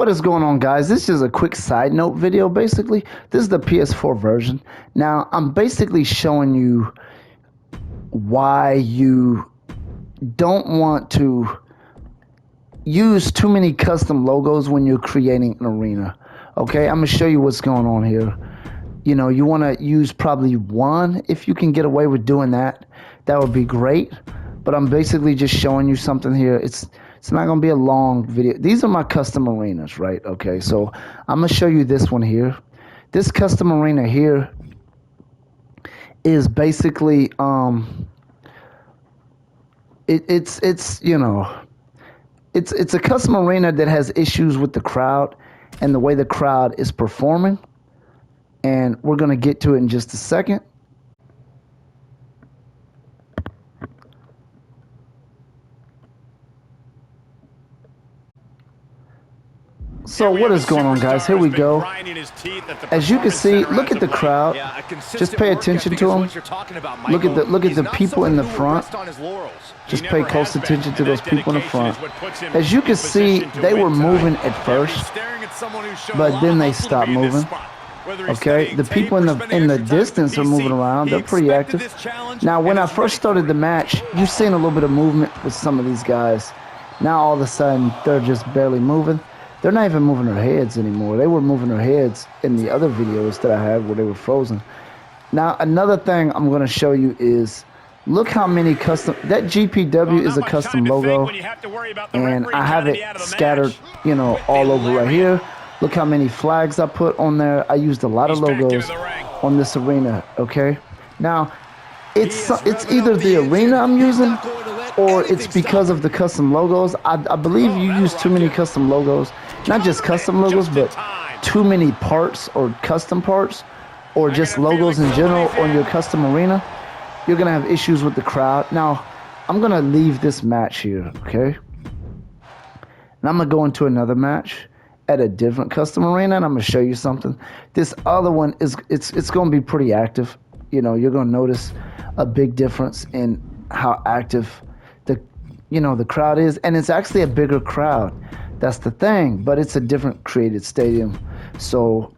What is going on, guys? This is a quick side note video. Basically, this is the PS4 version. Now, I'm basically showing you why you don't want to use too many custom logos when you're creating an arena. Okay, I'm gonna show you what's going on here. You know, you want to use probably one. If you can get away with doing that, that would be great. But I'm basically just showing you something here. It's not going to be a long video. These are my custom arenas, right? Okay, so I'm going to show you this one here. This custom arena here is basically, it's you know, it's a custom arena that has issues with the crowd and the way the crowd is performing. And we're going to get to it in just a second. So what is going on, guys? Here we go. As you can see, look at the crowd. Just pay attention to them. Look at the people in the front. Just pay close attention to those people in the front. As you can see, they were moving at first, but then they stopped moving. Okay, the people in the distance are moving around. They're pretty active. Now, when I first started the match, you've seen a little bit of movement with some of these guys. Now, all of a sudden, they're just barely moving. They're not even moving their heads anymore. They were moving their heads in the other videos that I had where they were frozen. Now, another thing I'm going to show you is, look how many custom... That GPW is a custom logo, and I have it scattered, you know, all over right here. Look how many flags I put on there. I used a lot of logos on this arena, okay? Now, it's either the arena I'm using or it's because of the custom logos. I believe you use too many custom logos. Not just custom logos, but too many parts or custom parts or just logos in general on your custom arena. You're going to have issues with the crowd. Now, I'm going to leave this match here, okay? And I'm going to go into another match at a different custom arena, and I'm going to show you something. This other one is it's going to be pretty active. You know, you're going to notice a big difference in how active the crowd is, and it's actually a bigger crowd. That's the thing, but it's a different created stadium. So,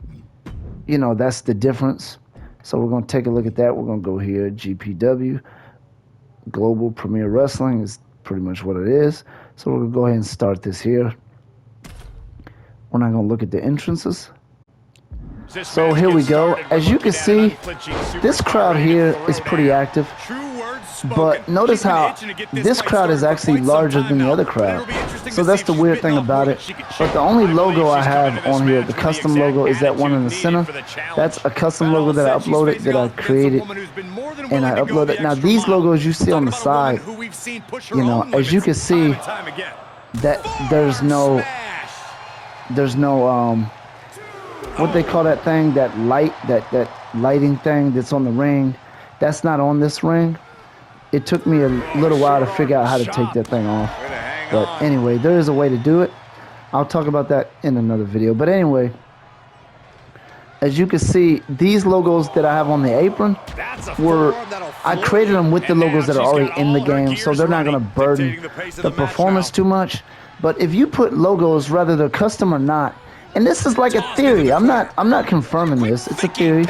you know, that's the difference. So we're going to take a look at that. We're going to go here, GPW, Global Premier Wrestling is pretty much what it is. So we're going to go ahead and start this here. We're not going to look at the entrances. So here we go. As you can see, this crowd here is pretty active. But notice how this crowd is actually larger than the other crowd. So that's the weird thing about it. But the only logo I have on here, the custom logo, is that one in the center. That's a custom logo that I uploaded, that I created, and I uploaded. Now these logos you see on the side, you know, as you can see, that there's no what they call that thing, that light, that lighting thing that's on the ring. That's not on this ring. It took me a little while to figure out how to take that thing off. But anyway, there is a way to do it. I'll talk about that in another video. But anyway, as you can see, these logos that I have on the apron I created them with the logos that are already in the game, so they're not going to burden the performance too much. But if you put logos, whether they're custom or not, and this is like a theory, I'm not confirming this, it's a theory,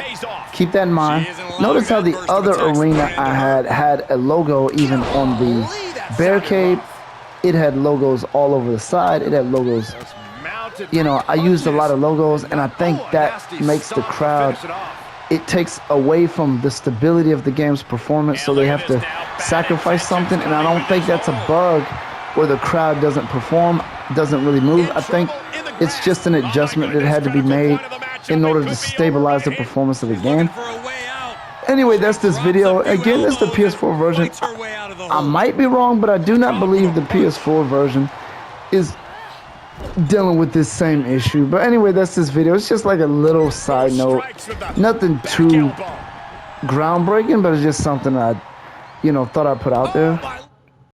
keep that in mind. Notice how the other arena I had a logo even on the barricade. It had logos all over the side. It had logos, you know, I used a lot of logos, and I think that makes the crowd, it takes away from the stability of the game's performance, so they have to sacrifice something, and I don't think that's a bug where the crowd doesn't perform, doesn't really move. I think it's just an adjustment that had to be made in order to stabilize the performance of the game. Anyway, that's this video. Again, this is the PS4 version. I might be wrong, but I do not believe the PS4 version is dealing with this same issue. But anyway, that's this video. It's just like a little side note. Nothing too groundbreaking, but it's just something I, you know, thought I'd put out there.